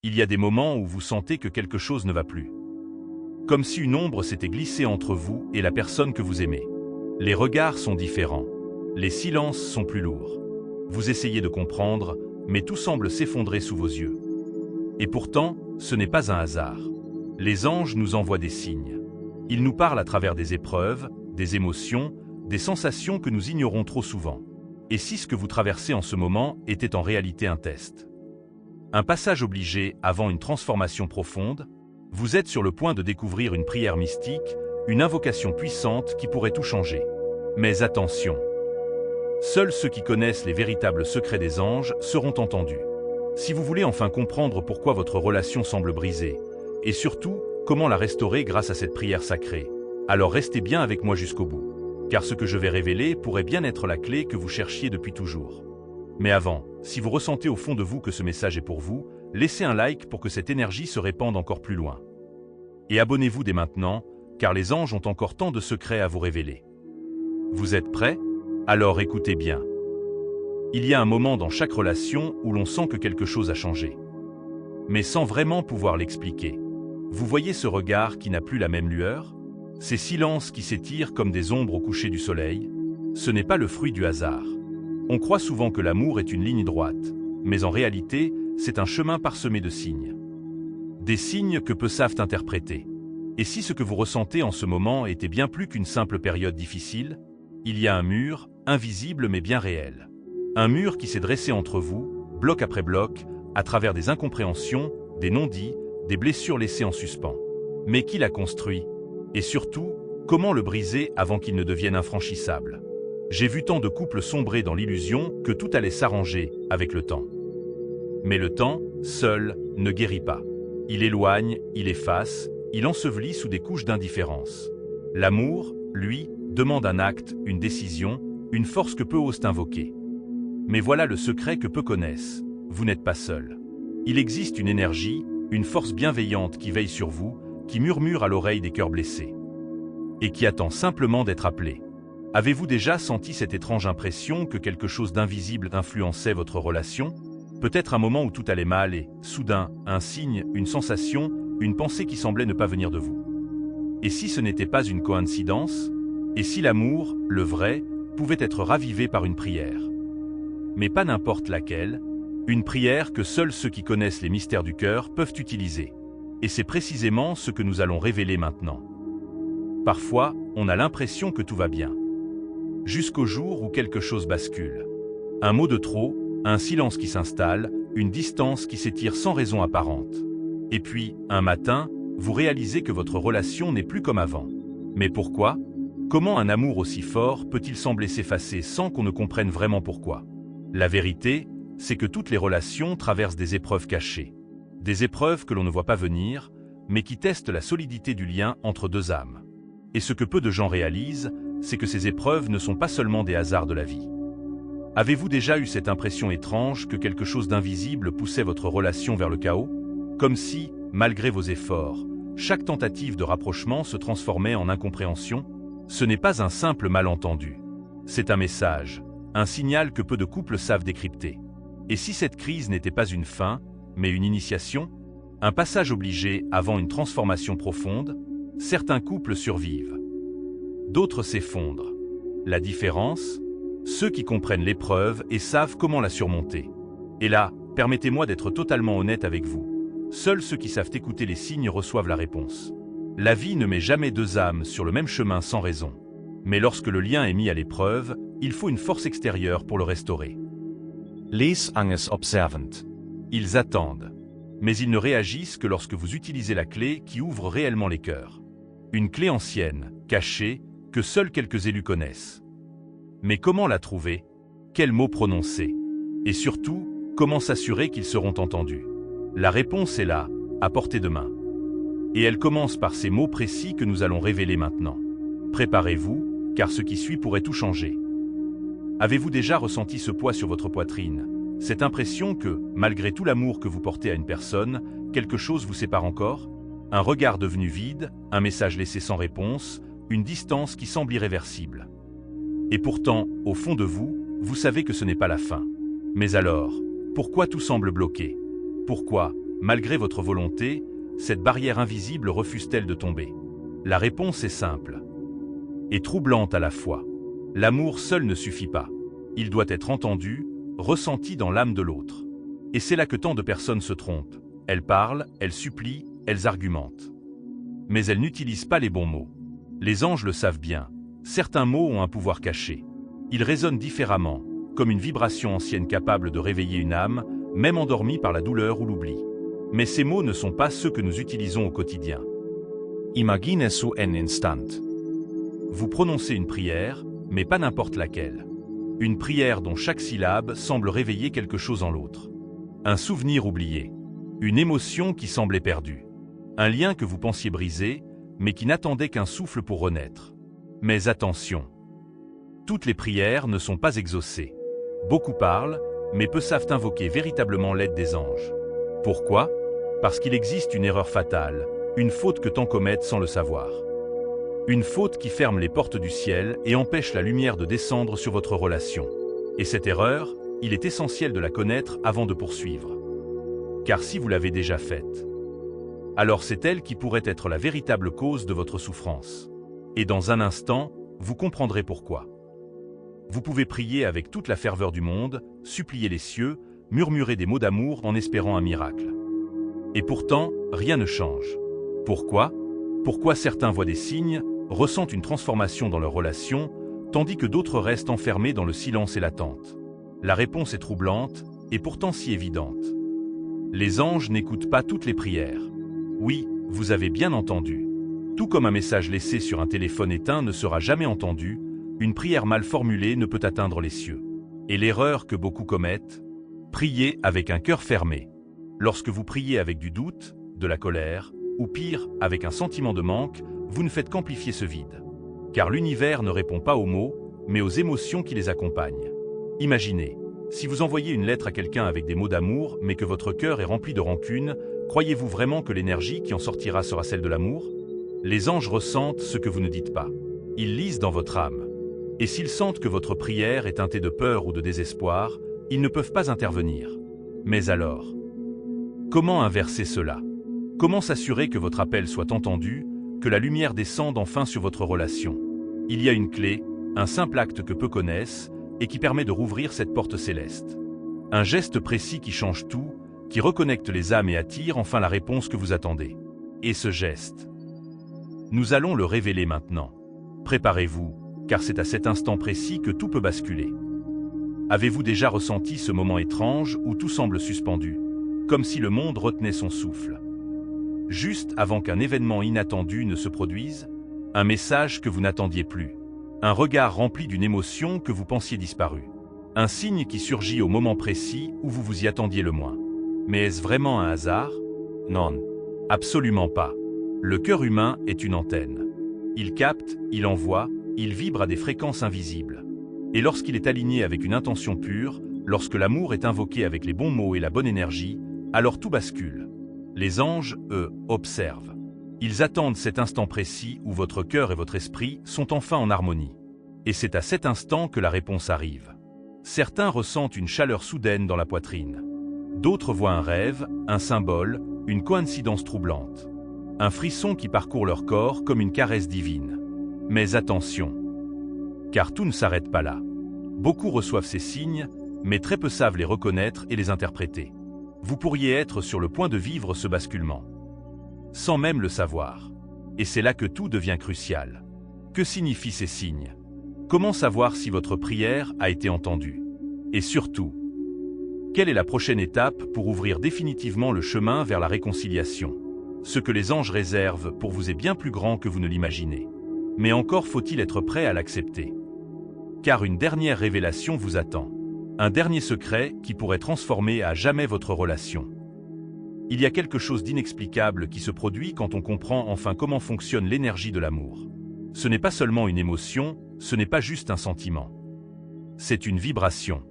Il y a des moments où vous sentez que quelque chose ne va plus. Comme si une ombre s'était glissée entre vous et la personne que vous aimez. Les regards sont différents. Les silences sont plus lourds. Vous essayez de comprendre, mais tout semble s'effondrer sous vos yeux. Et pourtant, ce n'est pas un hasard. Les anges nous envoient des signes. Ils nous parlent à travers des épreuves, des émotions, des sensations que nous ignorons trop souvent. Et si ce que vous traversez en ce moment était en réalité un test? Un passage obligé avant une transformation profonde? Vous êtes sur le point de découvrir une prière mystique, une invocation puissante qui pourrait tout changer. Mais attention! Seuls ceux qui connaissent les véritables secrets des anges seront entendus. Si vous voulez enfin comprendre pourquoi votre relation semble brisée, et surtout, comment la restaurer grâce à cette prière sacrée, alors restez bien avec moi jusqu'au bout. Car ce que je vais révéler pourrait bien être la clé que vous cherchiez depuis toujours. Mais avant, si vous ressentez au fond de vous que ce message est pour vous, laissez un like pour que cette énergie se répande encore plus loin. Et abonnez-vous dès maintenant, car les anges ont encore tant de secrets à vous révéler. Vous êtes prêts? Alors écoutez bien. Il y a un moment dans chaque relation où l'on sent que quelque chose a changé. Mais sans vraiment pouvoir l'expliquer. Vous voyez ce regard qui n'a plus la même lueur? Ces silences qui s'étirent comme des ombres au coucher du soleil? Ce n'est pas le fruit du hasard. On croit souvent que l'amour est une ligne droite, mais en réalité, c'est un chemin parsemé de signes. Des signes que peu savent interpréter. Et si ce que vous ressentez en ce moment était bien plus qu'une simple période difficile? Il y a un mur, invisible mais bien réel. Un mur qui s'est dressé entre vous, bloc après bloc, à travers des incompréhensions, des non-dits, des blessures laissées en suspens. Mais qui l'a construit? Et surtout, comment le briser avant qu'il ne devienne infranchissable? J'ai vu tant de couples sombrer dans l'illusion que tout allait s'arranger avec le temps. Mais le temps, seul, ne guérit pas. Il éloigne, il efface, il ensevelit sous des couches d'indifférence. L'amour, lui, demande un acte, une décision, une force que peu osent invoquer. Mais voilà le secret que peu connaissent. Vous n'êtes pas seul. Il existe une énergie, une force bienveillante qui veille sur vous, qui murmure à l'oreille des cœurs blessés. Et qui attend simplement d'être appelé. Avez-vous déjà senti cette étrange impression que quelque chose d'invisible influençait votre relation? Peut-être un moment où tout allait mal et, soudain, un signe, une sensation, une pensée qui semblait ne pas venir de vous. Et si ce n'était pas une coïncidence? Et si l'amour, le vrai, pouvait être ravivé par une prière? Mais pas n'importe laquelle, une prière que seuls ceux qui connaissent les mystères du cœur peuvent utiliser. Et c'est précisément ce que nous allons révéler maintenant. Parfois, on a l'impression que tout va bien. Jusqu'au jour où quelque chose bascule. Un mot de trop, un silence qui s'installe, une distance qui s'étire sans raison apparente. Et puis, un matin, vous réalisez que votre relation n'est plus comme avant. Mais pourquoi? Comment un amour aussi fort peut-il sembler s'effacer sans qu'on ne comprenne vraiment pourquoi? La vérité, c'est que toutes les relations traversent des épreuves cachées. Des épreuves que l'on ne voit pas venir, mais qui testent la solidité du lien entre deux âmes. Et ce que peu de gens réalisent, c'est que ces épreuves ne sont pas seulement des hasards de la vie. Avez-vous déjà eu cette impression étrange que quelque chose d'invisible poussait votre relation vers le chaos? Comme si, malgré vos efforts, chaque tentative de rapprochement se transformait en incompréhension? Ce n'est pas un simple malentendu. C'est un message, un signal que peu de couples savent décrypter. Et si cette crise n'était pas une fin, mais une initiation? Un passage obligé avant une transformation profonde? Certains couples survivent. D'autres s'effondrent. La différence? Ceux qui comprennent l'épreuve et savent comment la surmonter. Et là, permettez-moi d'être totalement honnête avec vous. Seuls ceux qui savent écouter les signes reçoivent la réponse. La vie ne met jamais deux âmes sur le même chemin sans raison. Mais lorsque le lien est mis à l'épreuve, il faut une force extérieure pour le restaurer. Les anges observent. Ils attendent. Mais ils ne réagissent que lorsque vous utilisez la clé qui ouvre réellement les cœurs. Une clé ancienne, cachée, que seuls quelques élus connaissent. Mais comment la trouver? Quels mots prononcer? Et surtout, comment s'assurer qu'ils seront entendus? La réponse est là, à portée de main. Et elle commence par ces mots précis que nous allons révéler maintenant. Préparez-vous, car ce qui suit pourrait tout changer. Avez-vous déjà ressenti ce poids sur votre poitrine? Cette impression que, malgré tout l'amour que vous portez à une personne, quelque chose vous sépare encore? Un regard devenu vide, un message laissé sans réponse, une distance qui semble irréversible. Et pourtant, au fond de vous, vous savez que ce n'est pas la fin. Mais alors, pourquoi tout semble bloqué? Pourquoi, Malgré votre volonté, cette barrière invisible refuse-t-elle de tomber? La réponse est simple et troublante à la fois. L'amour seul ne suffit pas. Il doit être entendu, ressenti dans l'âme de l'autre. Et c'est là que tant de personnes se trompent. Elles parlent, elles supplient, elles argumentent. Mais elles n'utilisent pas les bons mots. Les anges le savent bien. Certains mots ont un pouvoir caché. Ils résonnent différemment, comme une vibration ancienne capable de réveiller une âme, même endormie par la douleur ou l'oubli. Mais ces mots ne sont pas ceux que nous utilisons au quotidien. Imagine su en instant. Vous prononcez une prière, mais pas n'importe laquelle. Une prière dont chaque syllabe semble réveiller quelque chose en l'autre. Un souvenir oublié. Une émotion qui semblait perdue. Un lien que vous pensiez brisé, mais qui n'attendait qu'un souffle pour renaître. Mais attention. Toutes les prières ne sont pas exaucées. Beaucoup parlent, mais peu savent invoquer véritablement l'aide des anges. Pourquoi? Parce qu'il existe une erreur fatale, une faute que tant commettent sans le savoir. Une faute qui ferme les portes du ciel et empêche la lumière de descendre sur votre relation. Et cette erreur, il est essentiel de la connaître avant de poursuivre. Car si vous l'avez déjà faite, alors c'est elle qui pourrait être la véritable cause de votre souffrance. Et dans un instant, vous comprendrez pourquoi. Vous pouvez prier avec toute la ferveur du monde, supplier les cieux, murmurer des mots d'amour en espérant un miracle. Et pourtant, rien ne change. Pourquoi? Pourquoi certains voient des signes, ressentent une transformation dans leur relation, tandis que d'autres restent enfermés dans le silence et l'attente? La réponse est troublante, et pourtant si évidente. Les anges n'écoutent pas toutes les prières. Oui, vous avez bien entendu. Tout comme un message laissé sur un téléphone éteint ne sera jamais entendu, une prière mal formulée ne peut atteindre les cieux. Et l'erreur que beaucoup commettent, prier avec un cœur fermé. Lorsque vous priez avec du doute, de la colère, ou pire, avec un sentiment de manque, vous ne faites qu'amplifier ce vide. Car l'univers ne répond pas aux mots, mais aux émotions qui les accompagnent. Imaginez, si vous envoyez une lettre à quelqu'un avec des mots d'amour, mais que votre cœur est rempli de rancune, croyez-vous vraiment que l'énergie qui en sortira sera celle de l'amour? Les anges ressentent ce que vous ne dites pas. Ils lisent dans votre âme. Et s'ils sentent que votre prière est teintée de peur ou de désespoir, ils ne peuvent pas intervenir. Mais alors, comment inverser cela? Comment s'assurer que votre appel soit entendu, que la lumière descende enfin sur votre relation? Il y a une clé, un simple acte que peu connaissent, et qui permet de rouvrir cette porte céleste. Un geste précis qui change tout, qui reconnecte les âmes et attire enfin la réponse que vous attendez. Et ce geste, nous allons le révéler maintenant. Préparez-vous, car c'est à cet instant précis que tout peut basculer. Avez-vous déjà ressenti ce moment étrange où tout semble suspendu, comme si le monde retenait son souffle? Juste avant qu'un événement inattendu ne se produise, un message que vous n'attendiez plus, un regard rempli d'une émotion que vous pensiez disparue, un signe qui surgit au moment précis où vous vous y attendiez le moins. Mais est-ce vraiment un hasard? Non, absolument pas. Le cœur humain est une antenne. Il capte, il envoie, il vibre à des fréquences invisibles. Et lorsqu'il est aligné avec une intention pure, lorsque l'amour est invoqué avec les bons mots et la bonne énergie, alors tout bascule. Les anges, eux, observent. Ils attendent cet instant précis où votre cœur et votre esprit sont enfin en harmonie. Et c'est à cet instant que la réponse arrive. Certains ressentent une chaleur soudaine dans la poitrine. D'autres voient un rêve, un symbole, une coïncidence troublante. Un frisson qui parcourt leur corps comme une caresse divine. Mais attention, car tout ne s'arrête pas là. Beaucoup reçoivent ces signes, mais très peu savent les reconnaître et les interpréter. Vous pourriez être sur le point de vivre ce basculement, sans même le savoir. Et c'est là que tout devient crucial. Que signifient ces signes? Comment savoir si votre prière a été entendue? Et surtout, quelle est la prochaine étape pour ouvrir définitivement le chemin vers la réconciliation? Ce que les anges réservent pour vous est bien plus grand que vous ne l'imaginez. Mais encore faut-il être prêt à l'accepter. Car une dernière révélation vous attend. Un dernier secret qui pourrait transformer à jamais votre relation. Il y a quelque chose d'inexplicable qui se produit quand on comprend enfin comment fonctionne l'énergie de l'amour. Ce n'est pas seulement une émotion, ce n'est pas juste un sentiment. C'est une vibration.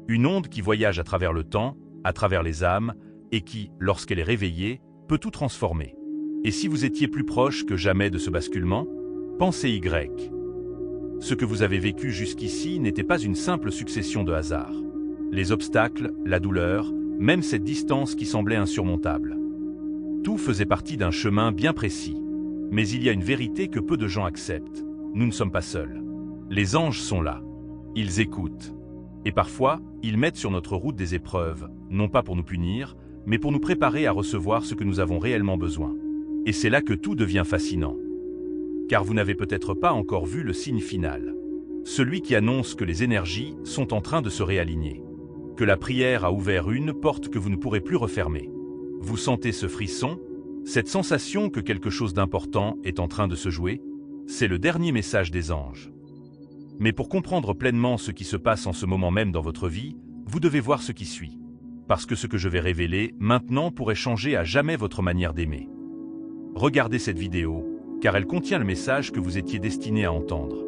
Une onde qui voyage à travers le temps, à travers les âmes, et qui, lorsqu'elle est réveillée, peut tout transformer. Et si vous étiez plus proche que jamais de ce basculement? Pensez Y. Ce que vous avez vécu jusqu'ici n'était pas une simple succession de hasards. Les obstacles, la douleur, même cette distance qui semblait insurmontable. Tout faisait partie d'un chemin bien précis. Mais il y a une vérité que peu de gens acceptent. Nous ne sommes pas seuls. Les anges sont là. Ils écoutent. Et parfois, ils mettent sur notre route des épreuves, non pas pour nous punir, mais pour nous préparer à recevoir ce que nous avons réellement besoin. Et c'est là que tout devient fascinant. Car vous n'avez peut-être pas encore vu le signe final. Celui qui annonce que les énergies sont en train de se réaligner. Que la prière a ouvert une porte que vous ne pourrez plus refermer. Vous sentez ce frisson? Cette sensation que quelque chose d'important est en train de se jouer? C'est le dernier message des anges. Mais pour comprendre pleinement ce qui se passe en ce moment même dans votre vie, vous devez voir ce qui suit. Parce que ce que je vais révéler maintenant pourrait changer à jamais votre manière d'aimer. Regardez cette vidéo, car elle contient le message que vous étiez destiné à entendre.